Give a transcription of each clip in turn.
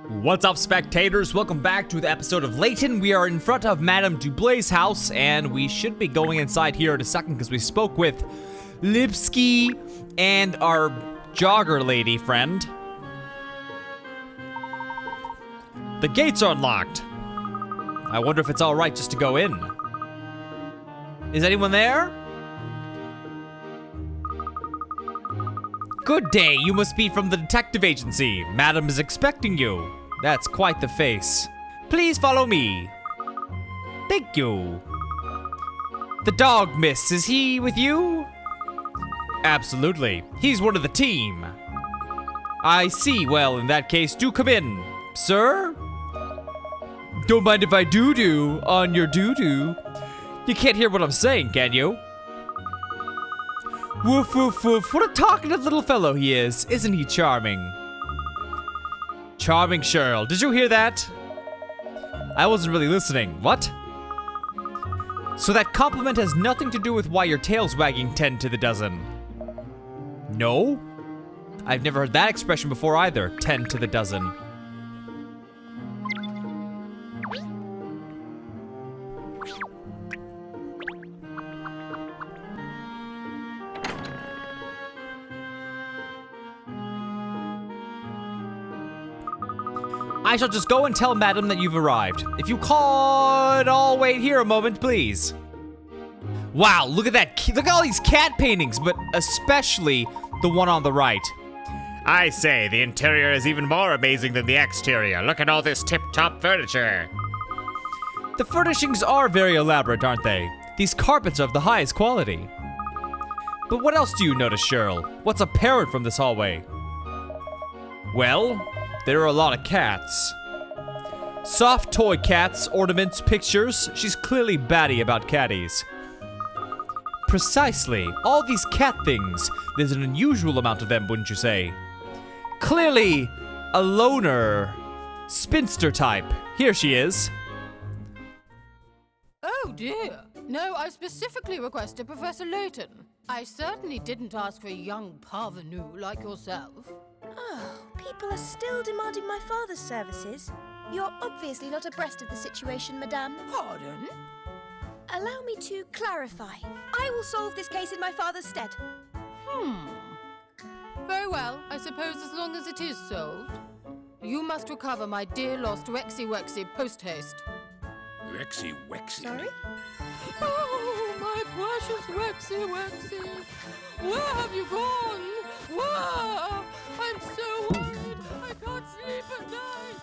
What's up, spectators? Welcome back to the episode of Layton. We are in front of Madame Dublay's house, and we should be going inside here in a second because we spoke with Lipsky and our jogger lady friend. The gates are unlocked. I wonder if it's all right just to go in. Is anyone there? Good day, you must be from the detective agency. Madam is expecting you. That's quite the face. Please follow me. Thank you. The dog, miss, is he with you? Absolutely, he's one of the team. I see, well, in that case, do come in. Sir? Don't mind if I do on your doo-doo. You can't hear what I'm saying, can you? Woof, woof, woof. What a talkative little fellow he is. Isn't he charming? Charming Sherl. Did you hear that? I wasn't really listening. What? So that compliment has nothing to do with why your tail's wagging 10 to the dozen. No? I've never heard that expression before either. 10 to the dozen. I shall just go and tell Madam that you've arrived. If you could all wait here a moment, please. Wow, look at that. Look at all these cat paintings, but especially the one on the right. I say, the interior is even more amazing than the exterior. Look at all this tip-top furniture. The furnishings are very elaborate, aren't they? These carpets are of the highest quality. But what else do you notice, Sherl? What's apparent from this hallway? Well, there are a lot of cats. Soft toy cats, ornaments, pictures. She's clearly batty about catties. Precisely. All these cat things. There's an unusual amount of them, wouldn't you say? Clearly a loner. Spinster type. Here she is. Oh dear. No, I specifically requested Professor Layton. I certainly didn't ask for a young parvenu like yourself. Oh, people are still demanding my father's services. You're obviously not abreast of the situation, madame. Pardon? Allow me to clarify. I will solve this case in my father's stead. Very well, I suppose as long as it is solved. You must recover my dear lost Wexy Wexy post-haste. Wexy Wexy? Sorry? Oh, my precious Wexy Wexy. Where have you gone? Where? I'm so worried. I can't sleep at night.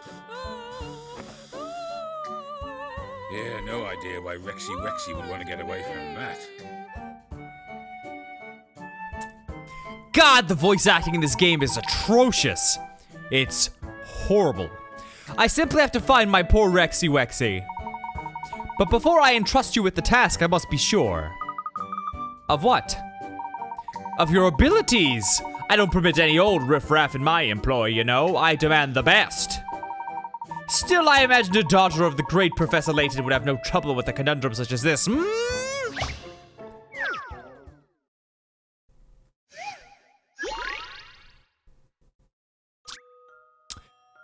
Yeah, no idea why Wexy Wexy would want to get away from that. God, the voice acting in this game is atrocious. It's horrible. I simply have to find my poor Rexy Wexy. But before I entrust you with the task, I must be sure. Of what? Of your abilities. I don't permit any old riffraff in my employ, you know. I demand the best. Still, I imagine the daughter of the great Professor Layton would have no trouble with a conundrum such as this.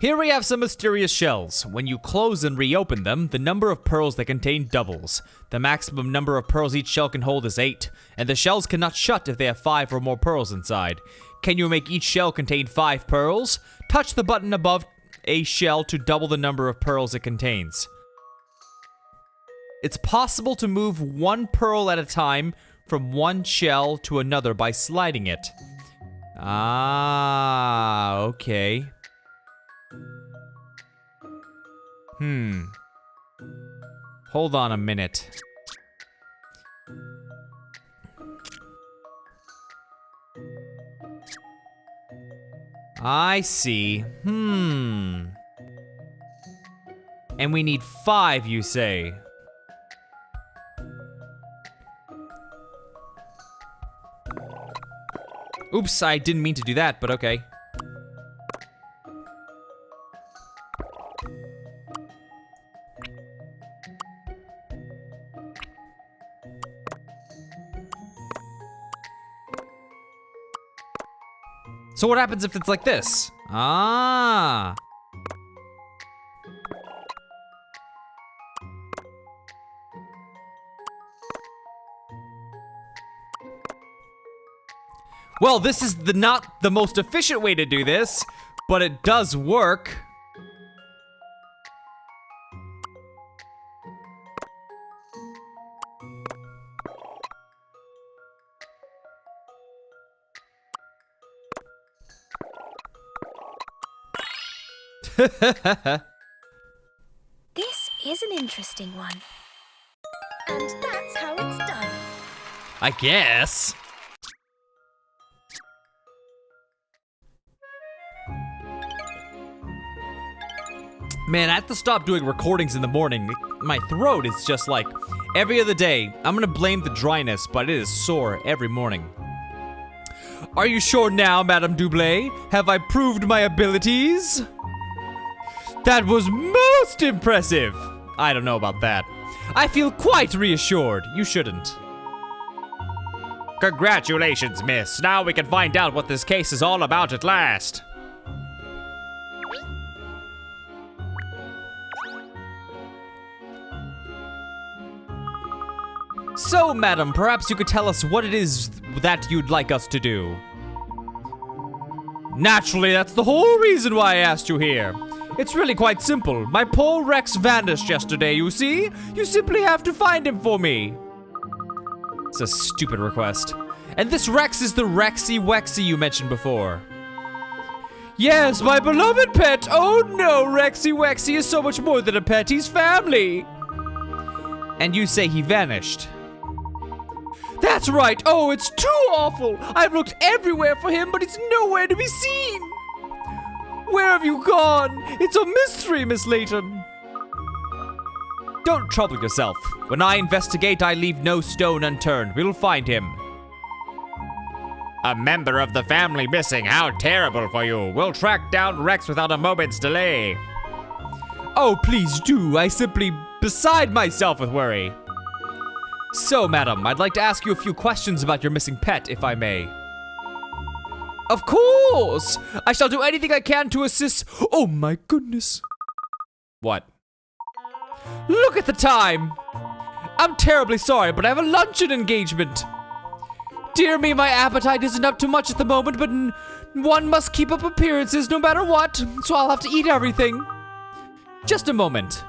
Here we have some mysterious shells. When you close and reopen them, the number of pearls they contain doubles. The maximum number of pearls each shell can hold is 8, and the shells cannot shut if they have 5 or more pearls inside. Can you make each shell contain 5 pearls? Touch the button above a shell to double the number of pearls it contains. It's possible to move 1 pearl at a time from one shell to another by sliding it. Ah, okay. Hold on a minute. I see. And we need 5, you say? Oops, I didn't mean to do that, but okay. So what happens if it's like this? Ah. Well, this is not the most efficient way to do this, but it does work. This is an interesting one. And that's how it's done. I guess. Man, I have to stop doing recordings in the morning. My throat is just like every other day. I'm gonna blame the dryness, but it is sore every morning. Are you sure now, Madame Doublé? Have I proved my abilities? That was most impressive. I don't know about that. I feel quite reassured. You shouldn't. Congratulations, miss. Now we can find out what this case is all about at last. So, madam, perhaps you could tell us what it is that you'd like us to do. Naturally, that's the whole reason why I asked you here. It's really quite simple. My poor Rex vanished yesterday, you see? You simply have to find him for me. It's a stupid request. And this Rex is the Rexy Wexy you mentioned before. Yes, my beloved pet. Oh no, Rexy Wexy is so much more than a pet. He's family. And you say he vanished. That's right. Oh, it's too awful. I've looked everywhere for him, but he's nowhere to be seen. Where have you gone? It's a mystery, Miss Layton. Don't trouble yourself. When I investigate, I leave no stone unturned. We'll find him. A member of the family missing. How terrible for you. We'll track down Rex without a moment's delay. Oh, please do. I simply beside myself with worry. So, madam, I'd like to ask you a few questions about your missing pet, if I may. Of course! I shall do anything I can to assist. Oh my goodness. What? Look at the time! I'm terribly sorry, but I have a luncheon engagement. Dear me, my appetite isn't up to much at the moment, but one must keep up appearances no matter what, so I'll have to eat everything. Just a moment.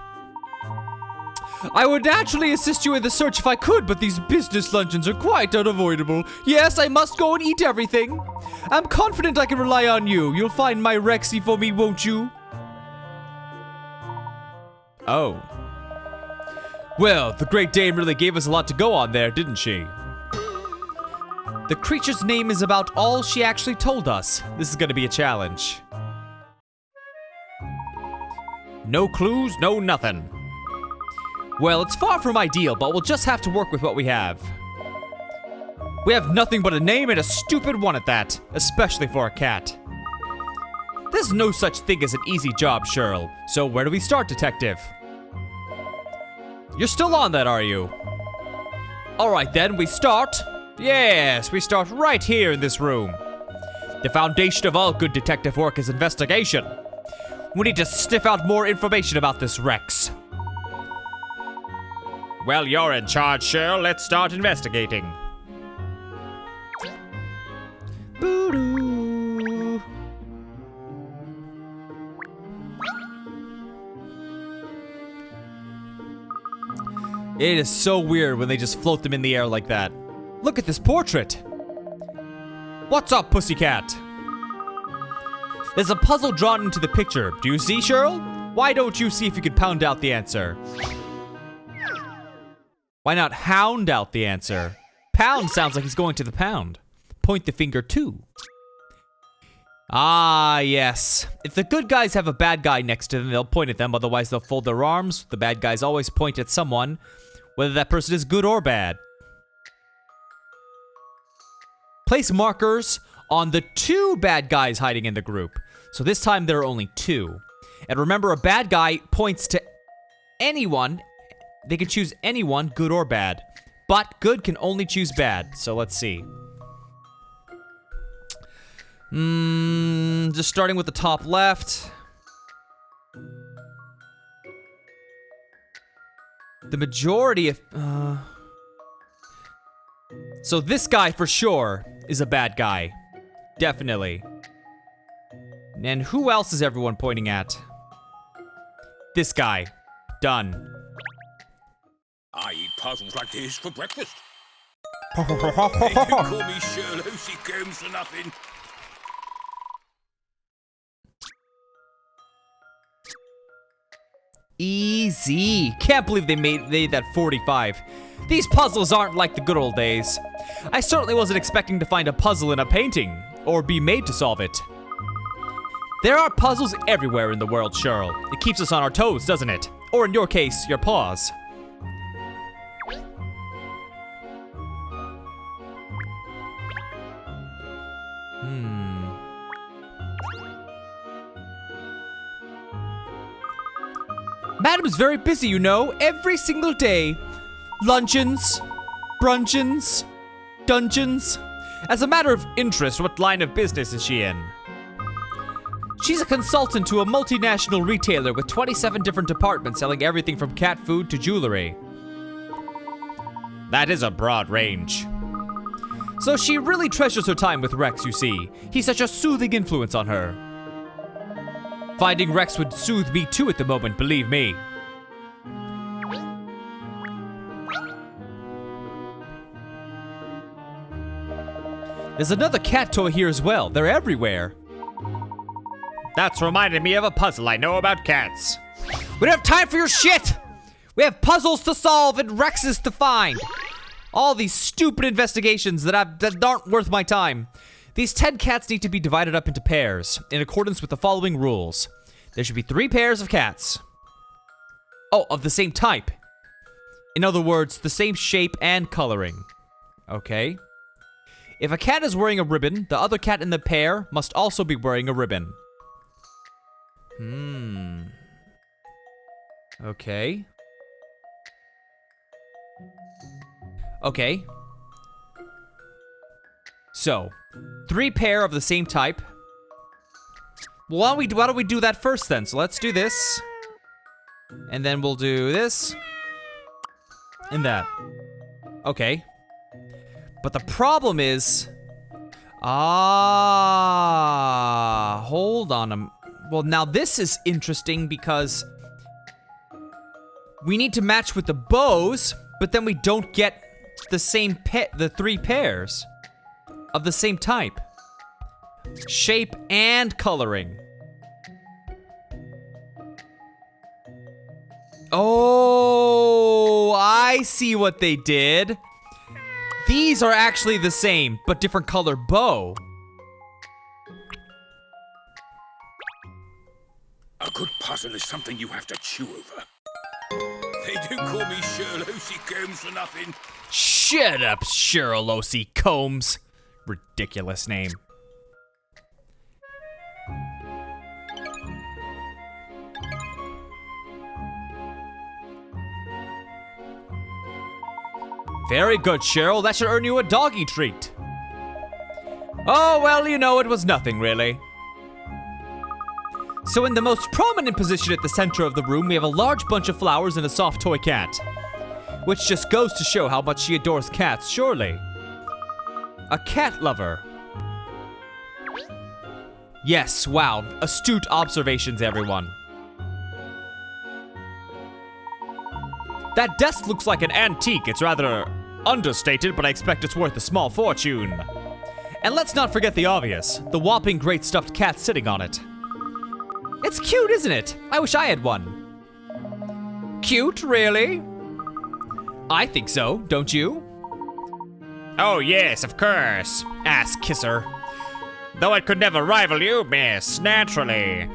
I would naturally assist you in the search if I could, but these business luncheons are quite unavoidable. Yes, I must go and eat everything. I'm confident I can rely on you. You'll find my Rexy for me, won't you? Oh. Well, the Great Dame really gave us a lot to go on there, didn't she? The creature's name is about all she actually told us. This is gonna be a challenge. No clues, no nothing. Well, it's far from ideal, but we'll just have to work with what we have. We have nothing but a name and a stupid one at that, especially for a cat. There's no such thing as an easy job, Sherl. So where do we start, detective? You're still on that, are you? All right then, we start. Yes, we start right here in this room. The foundation of all good detective work is investigation. We need to sniff out more information about this Rex. Well, you're in charge, Sherl. Let's start investigating. Boo-doo. It is so weird when they just float them in the air like that. Look at this portrait. What's up, pussycat? There's a puzzle drawn into the picture. Do you see, Sherl? Why don't you see if you can pound out the answer? Why not hound out the answer? Pound sounds like he's going to the pound. Point the finger too. Ah, yes. If the good guys have a bad guy next to them, they'll point at them, otherwise they'll fold their arms. The bad guys always point at someone, whether that person is good or bad. Place markers on the two bad guys hiding in the group. So this time there are only two. And remember, a bad guy points to anyone. They can choose anyone, good or bad. But good can only choose bad. So let's see. Just starting with the top left. The majority of... So this guy for sure is a bad guy. Definitely. And who else is everyone pointing at? This guy. Done. I eat puzzles like this for breakfast. They do call me Sherl for nothing. Easy. Can't believe they made that 45. These puzzles aren't like the good old days. I certainly wasn't expecting to find a puzzle in a painting, or be made to solve it. There are puzzles everywhere in the world, Sherl. It keeps us on our toes, doesn't it? Or in your case, your paws. Madam's very busy, you know, every single day. Luncheons, bruncheons, dungeons. As a matter of interest, what line of business is she in? She's a consultant to a multinational retailer with 27 different departments selling everything from cat food to jewelry. That is a broad range. So she really treasures her time with Rex, you see. He's such a soothing influence on her. Finding Rex would soothe me too at the moment, believe me. There's another cat toy here as well. They're everywhere. That's reminded me of a puzzle I know about cats. We don't have time for your shit! We have puzzles to solve and Rexes to find. All these stupid investigations that aren't worth my time. These 10 cats need to be divided up into pairs, in accordance with the following rules. There should be 3 pairs of cats. Oh, of the same type. In other words, the same shape and coloring. Okay. If a cat is wearing a ribbon, the other cat in the pair must also be wearing a ribbon. Okay. Okay. So, 3 pair of the same type. Well, why don't we do that first then? So let's do this. And then we'll do this. And that. Okay. But the problem is... hold on. Well, now this is interesting because... we need to match with the bows, but then we don't get the same the 3 pairs of the same type. Shape and coloring. Oh, I see what they did. These are actually the same, but different color bow. A good puzzle is something you have to chew over. They do call me Sherl for nothing. Shut up, Sherl Combs. Ridiculous name. Very good, Sherl. That should earn you a doggy treat. Oh, well, you know, it was nothing, really. So in the most prominent position at the center of the room, we have a large bunch of flowers and a soft toy cat. Which just goes to show how much she adores cats, surely. A cat lover. Yes, wow. Astute observations, everyone. That desk looks like an antique. It's rather understated, but I expect it's worth a small fortune. And let's not forget the obvious. The whopping great stuffed cat sitting on it. It's cute, isn't it? I wish I had one. Cute, really? I think so, don't you? Oh yes, of course. Ass kisser. Though it could never rival you, miss, naturally.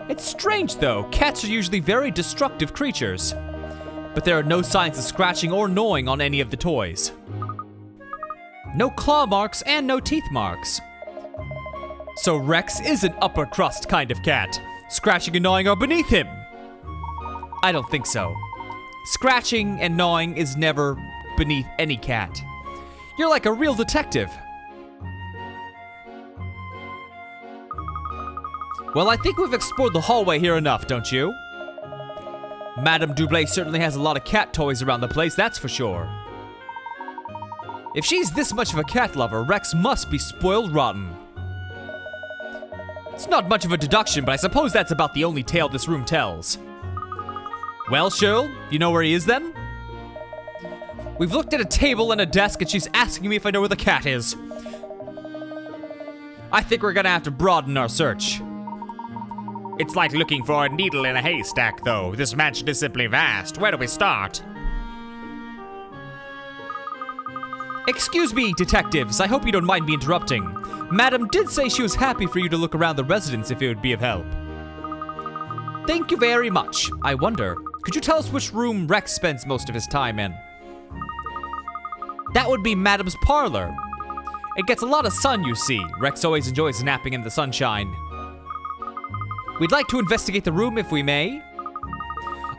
It's strange, though. Cats are usually very destructive creatures. But there are no signs of scratching or gnawing on any of the toys. No claw marks and no teeth marks. So Rex is an upper crust kind of cat. Scratching and gnawing are beneath him. I don't think so. Scratching and gnawing is never beneath any cat. You're like a real detective. Well, I think we've explored the hallway here enough, don't you? Madame Dublé certainly has a lot of cat toys around the place, that's for sure. If she's this much of a cat lover, Rex must be spoiled rotten. It's not much of a deduction, but I suppose that's about the only tale this room tells. Well, Sherl, you know where he is then? We've looked at a table and a desk, and she's asking me if I know where the cat is. I think we're gonna have to broaden our search. It's like looking for a needle in a haystack, though. This mansion is simply vast. Where do we start? Excuse me, detectives. I hope you don't mind me interrupting. Madam did say she was happy for you to look around the residence if it would be of help. Thank you very much. I wonder, could you tell us which room Rex spends most of his time in? That would be Madam's parlor. It gets a lot of sun, you see. Rex always enjoys napping in the sunshine. We'd like to investigate the room if we may.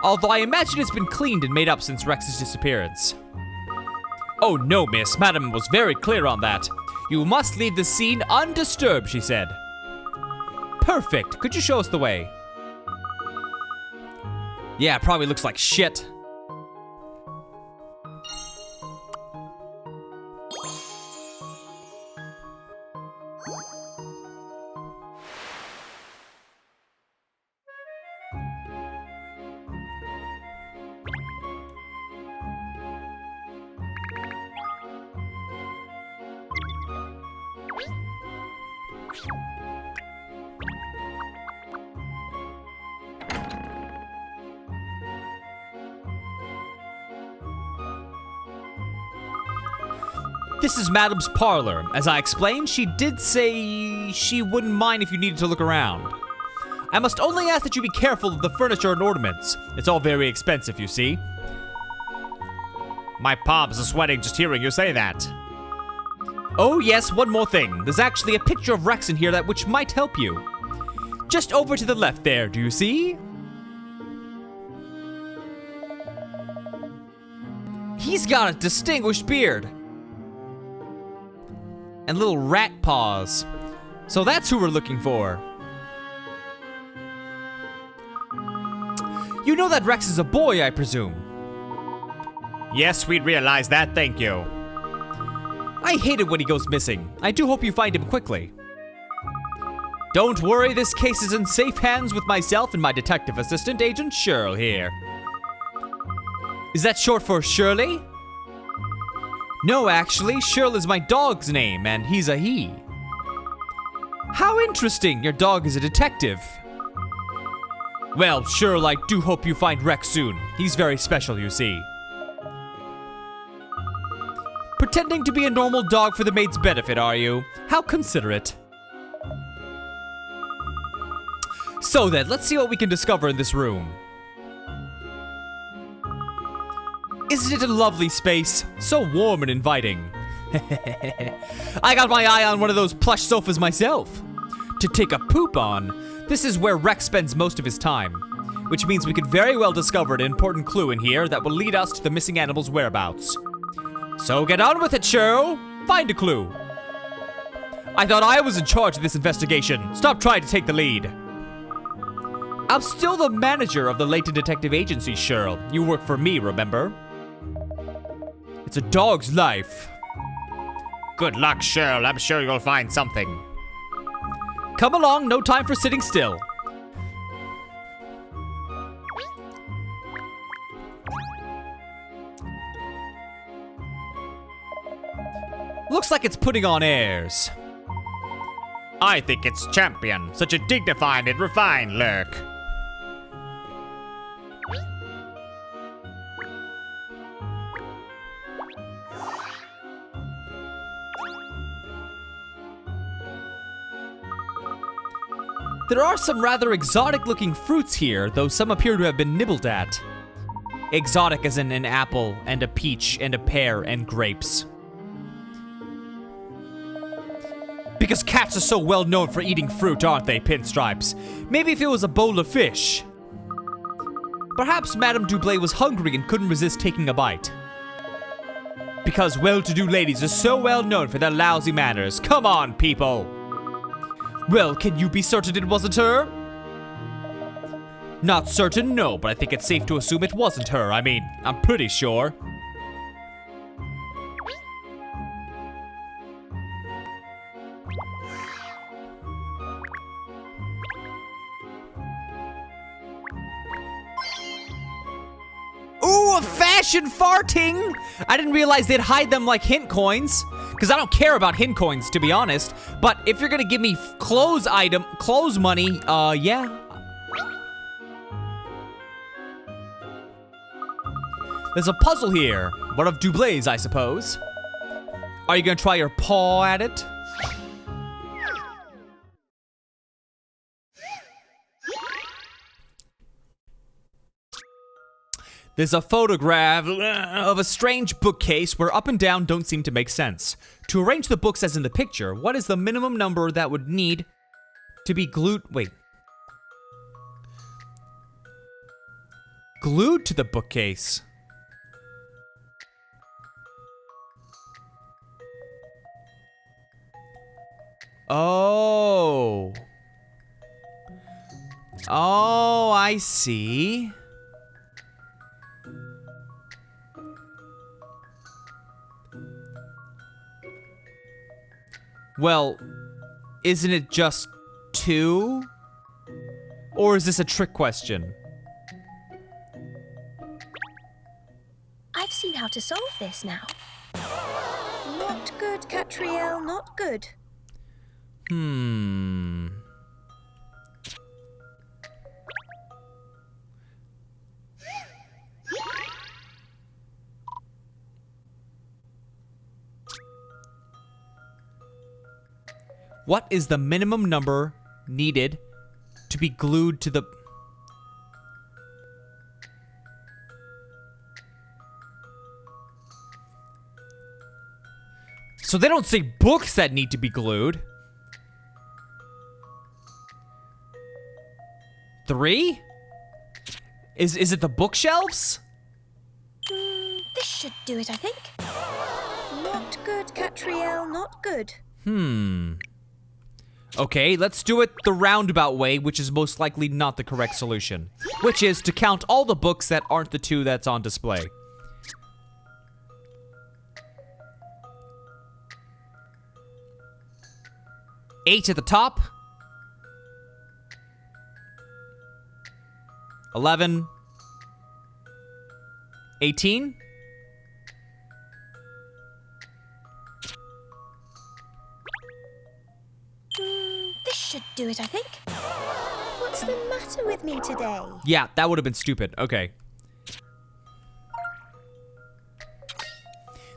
Although I imagine it's been cleaned and made up since Rex's disappearance. Oh no, miss. Madam was very clear on that. You must leave the scene undisturbed, she said. Perfect. Could you show us the way? Yeah, it probably looks like shit. This is Madam's parlor. As I explained, she did say she wouldn't mind if you needed to look around. I must only ask that you be careful of the furniture and ornaments. It's all very expensive, you see. My palms are sweating just hearing you say that. Oh yes, one more thing. There's actually a picture of Rex in here that which might help you. Just over to the left there, do you see? He's got a distinguished beard. And little rat paws. So that's who we're looking for. You know that Rex is a boy, I presume? Yes, we'd realize that, thank you. I hate it when he goes missing. I do hope you find him quickly. Don't worry, this case is in safe hands with myself and my detective assistant, Agent Sherl here. Is that short for Shirley? No, actually, Sherl is my dog's name, and he's a he. How interesting, your dog is a detective. Well, Sherl, I do hope you find Rex soon. He's very special, you see. Pretending to be a normal dog for the maid's benefit, are you? How considerate. So then, let's see what we can discover in this room. Isn't it a lovely space? So warm and inviting. I got my eye on one of those plush sofas myself. To take a poop on. This is where Rex spends most of his time. Which means we could very well discover an important clue in here that will lead us to the missing animal's whereabouts. So get on with it, Sherl. Find a clue. I thought I was in charge of this investigation. Stop trying to take the lead. I'm still the manager of the Layton Detective Agency, Sherl. You work for me, remember? It's a dog's life. Good luck, Sherl. I'm sure you'll find something. Come along, no time for sitting still. Looks like it's putting on airs. I think it's champion. Such a dignified and refined lurk. There are some rather exotic-looking fruits here, though some appear to have been nibbled at. Exotic as in an apple, and a peach, and a pear, and grapes. Because cats are so well known for eating fruit, aren't they, Pinstripes? Maybe if it was a bowl of fish. Perhaps Madame Dublé was hungry and couldn't resist taking a bite. Because well-to-do ladies are so well known for their lousy manners. Come on, people! Well, can you be certain it wasn't her? Not certain, no, but I think it's safe to assume it wasn't her. I mean, I'm pretty sure. Oh, fashion farting! I didn't realize they'd hide them like hint coins. Because I don't care about hint coins, to be honest. But if you're gonna give me clothes money, yeah. There's a puzzle here. One of Dublay's, I suppose. Are you gonna try your paw at it? There's a photograph of a strange bookcase where up and down don't seem to make sense. To arrange the books as in the picture, what is the minimum number that would need to be glued? Wait. Glued to the bookcase. Oh. Oh, I see. Well, isn't it just 2? Or is this a trick question? I've seen how to solve this now. Not good, Katrielle, not good. What is the minimum number needed to be glued to the... So they don't say books that need to be glued. 3? Is it the bookshelves? This should do it, I think. Not good, Katrielle, not good. Okay, let's do it the roundabout way, which is most likely not the correct solution. Which is to count all the books that aren't the 2 that's on display. Eight at the top. 11. 18. This should do it, I think. What's the matter with me today? Yeah, that would have been stupid. Okay.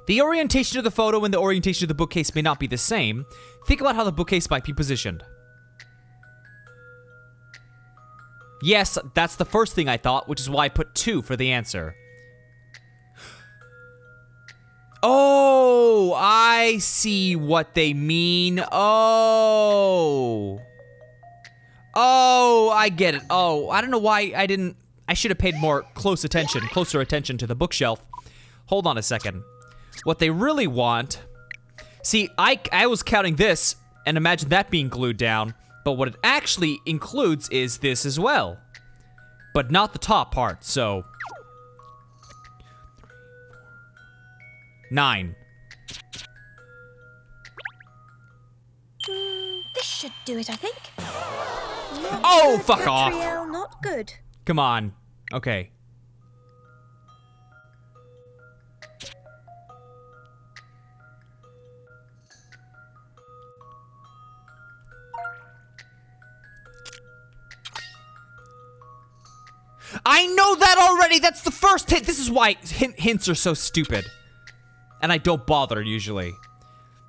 The orientation of the photo and the orientation of the bookcase may not be the same. Think about how the bookcase might be positioned. Yes, that's the first thing I thought, which is why I put 2 for the answer. Oh, I see what they mean. Oh, I get it. Oh, I don't know why I didn't... I should have paid closer attention to the bookshelf. Hold on a second. What they really want... See, I was counting this, and imagine that being glued down, but what it actually includes is this as well. But not the top part, so... 9. This should do it, I think. Oh, Not fuck good, off. Katrielle, not good. Come on. Okay. I know that already! That's the first hint! This is why hints are so stupid. And I don't bother, usually.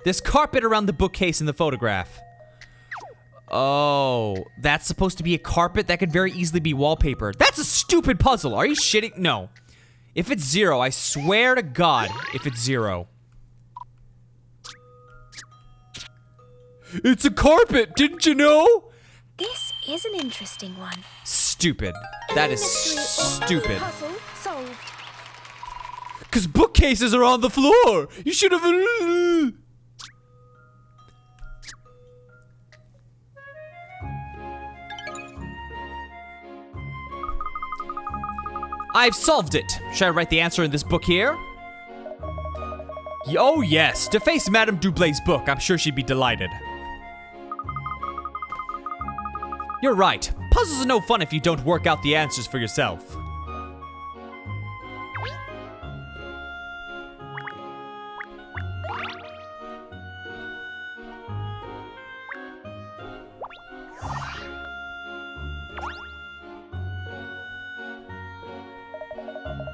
There's carpet around the bookcase in the photograph. Oh, that's supposed to be a carpet? That could very easily be wallpaper. That's a stupid puzzle! Are you shitting? No. If it's 0, I swear to God, if it's 0. It's a carpet, didn't you know? This is an interesting one. Stupid. That is stupid. Puzzle solved. Because bookcases are on the floor. You should have... I've solved it. Should I write the answer in this book here? Oh yes, deface Madame Dublay's book. I'm sure she'd be delighted. You're right. Puzzles are no fun if you don't work out the answers for yourself.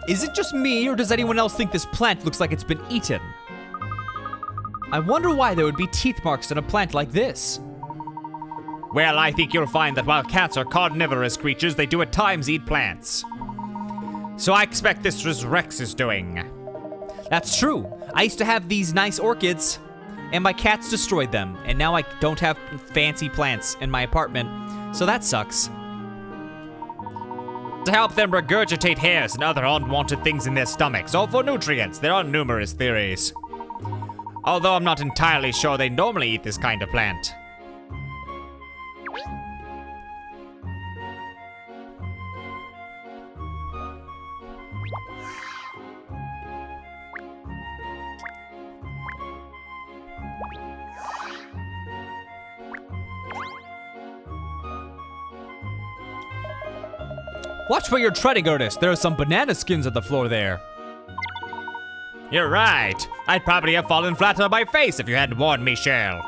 Is it just me, or does anyone else think this plant looks like it's been eaten? I wonder why there would be teeth marks in a plant like this. Well, I think you'll find that while cats are carnivorous creatures, they do at times eat plants. So I expect this was Rex's doing. That's true. I used to have these nice orchids, and my cats destroyed them, and now I don't have fancy plants in my apartment, so that sucks. To help them regurgitate hairs and other unwanted things in their stomachs, or for nutrients, there are numerous theories. Although I'm not entirely sure they normally eat this kind of plant. Watch where you're treading, Ernest. There are some banana skins on the floor there. You're right. I'd probably have fallen flat on my face if you hadn't warned me, Sherl.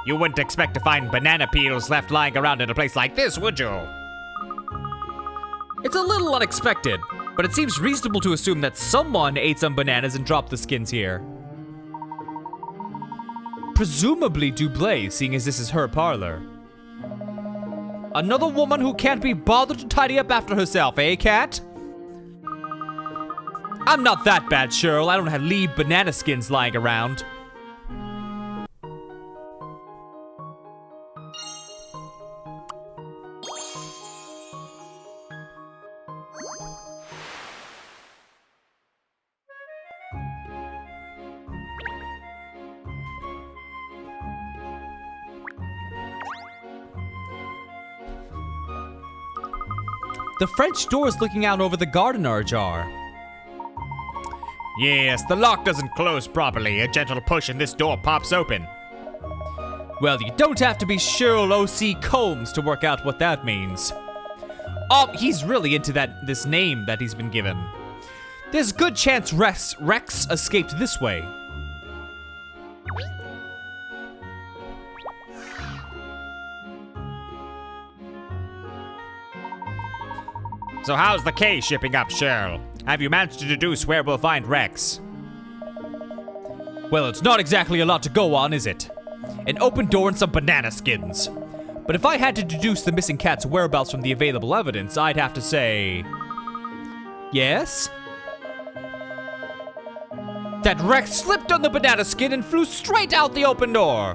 You wouldn't expect to find banana peels left lying around in a place like this, would you? It's a little unexpected, but it seems reasonable to assume that someone ate some bananas and dropped the skins here. Presumably Blaze, seeing as this is her parlor. Another woman who can't be bothered to tidy up after herself, eh, Cat? I'm not that bad, Sherl. I don't leave banana skins lying around. The French doors looking out over the garden are ajar. Yes, the lock doesn't close properly. A gentle push and this door pops open. Well, you don't have to be Sherl O.C. Combs to work out what that means. Oh, he's really into this name that he's been given. There's a good chance Rex escaped this way. So how's the case shipping up, Sherl? Have you managed to deduce where we'll find Rex? Well, it's not exactly a lot to go on, is it? An open door and some banana skins. But if I had to deduce the missing cat's whereabouts from the available evidence, I'd have to say... Yes? That Rex slipped on the banana skin and flew straight out the open door.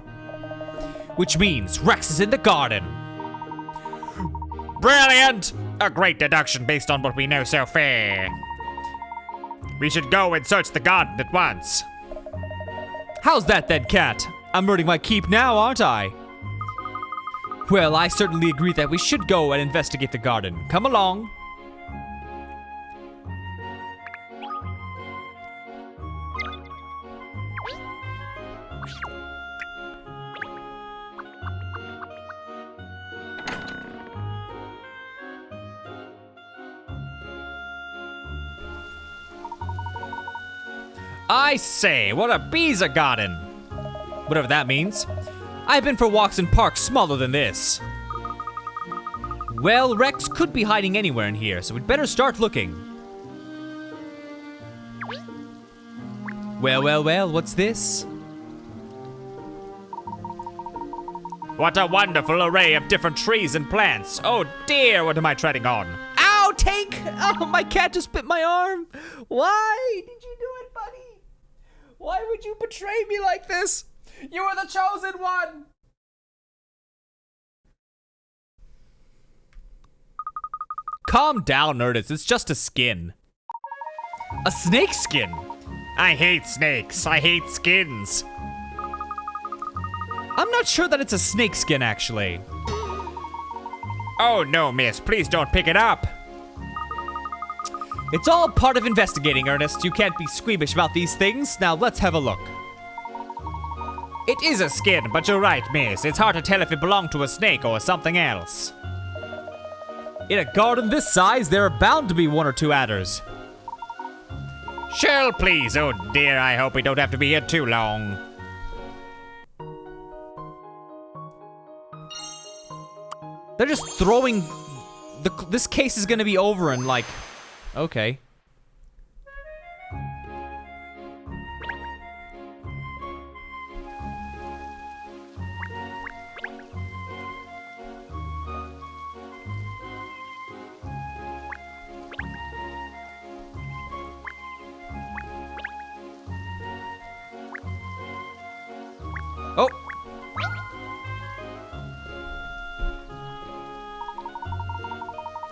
Which means Rex is in the garden. Brilliant! A great deduction based on what we know so far. We should go and search the garden at once. How's that then, Cat? I'm earning my keep now, aren't I? Well, I certainly agree that we should go and investigate the garden. Come along. I say, what a beezer garden! Whatever that means. I've been for walks in parks smaller than this. Well, Rex could be hiding anywhere in here, so we'd better start looking. Well, what's this? What a wonderful array of different trees and plants. Oh dear, what am I treading on? Ow, Tank! Oh, my cat just bit my arm. Why did you do it, buddy? Why would you betray me like this? You were the chosen one! Calm down, Ernest. It's just a skin. A snake skin? I hate snakes. I hate skins. I'm not sure that it's a snake skin, actually. Oh no, miss. Please don't pick it up. It's all part of investigating, Ernest. You can't be squeamish about these things. Now, let's have a look. It is a skin, but you're right, miss. It's hard to tell if it belonged to a snake or something else. In a garden this size, there are bound to be one or two adders. Sherl, please. Oh dear, I hope we don't have to be here too long. They're just throwing... This case is gonna be over in, like... Okay.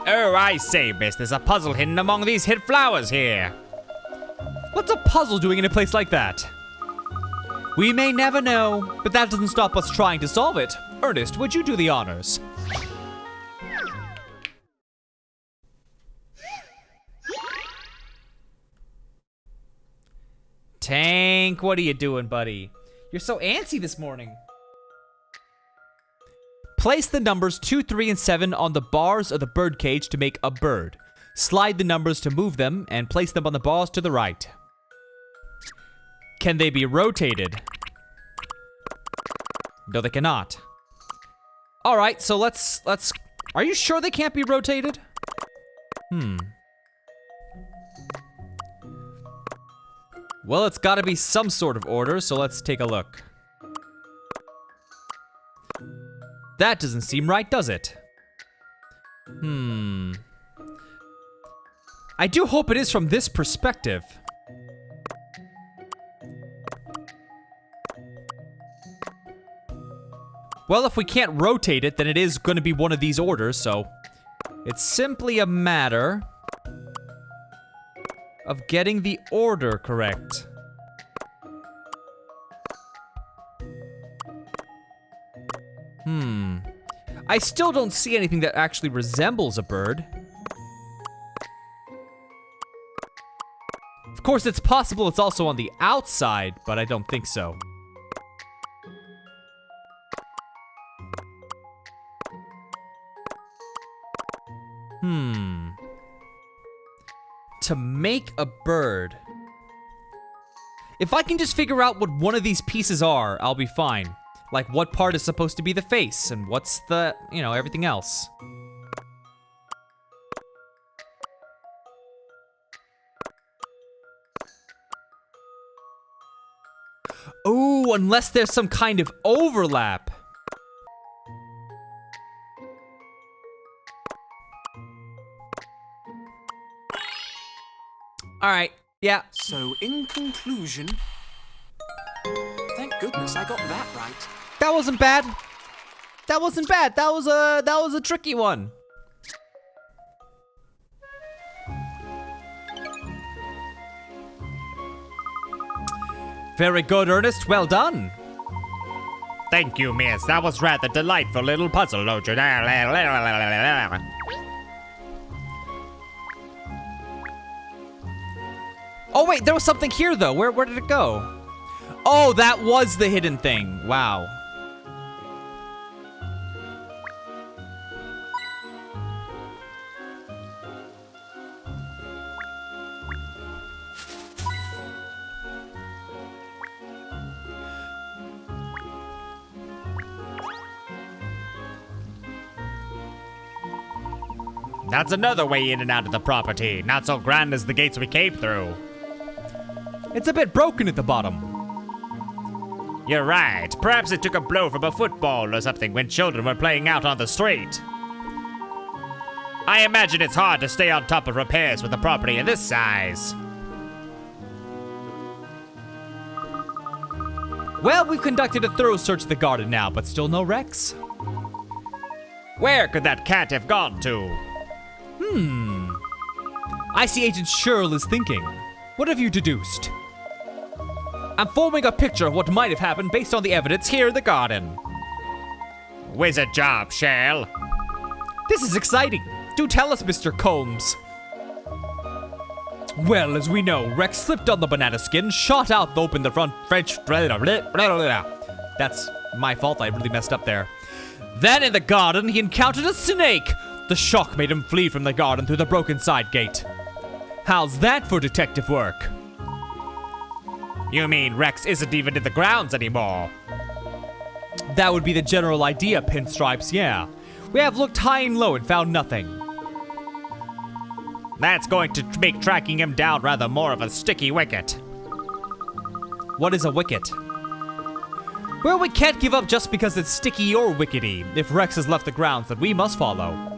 Oh, I say, miss, there's a puzzle hidden among these hid flowers here. What's a puzzle doing in a place like that? We may never know, but that doesn't stop us trying to solve it. Ernest, would you do the honors? Tank, what are you doing, buddy? You're so antsy this morning. Place the numbers 2, 3, and 7 on the bars of the bird cage to make a bird. Slide the numbers to move them, and place them on the bars to the right. Can they be rotated? No, they cannot. Alright, so let's... Are you sure they can't be rotated? Well, it's gotta be some sort of order, so let's take a look. That doesn't seem right, does it? I do hope it is from this perspective. Well, if we can't rotate it, then it is going to be one of these orders, so... It's simply a matter... of getting the order correct. I still don't see anything that actually resembles a bird. Of course, it's possible it's also on the outside, but I don't think so. To make a bird. If I can just figure out what one of these pieces are, I'll be fine. Like what part is supposed to be the face and what's the, everything else. Oh, unless there's some kind of overlap. All right, yeah. So, in conclusion, thank goodness I got that right. That wasn't bad. That wasn't bad. That was a tricky one. Very good, Ernest. Well done. Thank you, miss. That was rather delightful little puzzle, don't you? Oh wait, there was something here though. Where did it go? Oh, that was the hidden thing. Wow. That's another way in and out of the property. Not so grand as the gates we came through. It's a bit broken at the bottom. You're right. Perhaps it took a blow from a football or something when children were playing out on the street. I imagine it's hard to stay on top of repairs with a property of this size. Well, we've conducted a thorough search of the garden now, but still no wrecks. Where could that cat have gone to? I see Agent Sherl is thinking. What have you deduced? I'm forming a picture of what might have happened based on the evidence here in the garden. Wizard job, Sherl. This is exciting. Do tell us, Mr. Combs. Well, as we know, Rex slipped on the banana skin, shot out open the front French... That's my fault, I really messed up there. Then in the garden, he encountered a snake. The shock made him flee from the garden through the broken side gate. How's that for detective work? You mean Rex isn't even in the grounds anymore? That would be the general idea, Pinstripes, yeah. We have looked high and low and found nothing. That's going to make tracking him down rather more of a sticky wicket. What is a wicket? Well, we can't give up just because it's sticky or wickety. If Rex has left the grounds, then we must follow.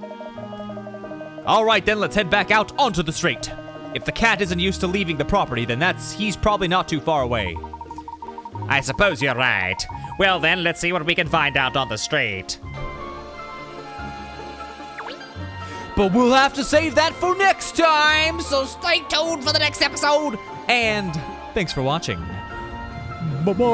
Alright then, let's head back out onto the street. If the cat isn't used to leaving the property, then he's probably not too far away. I suppose you're right. Well then, let's see what we can find out on the street. But we'll have to save that for next time, so stay tuned for the next episode. And thanks for watching. Bye-bye.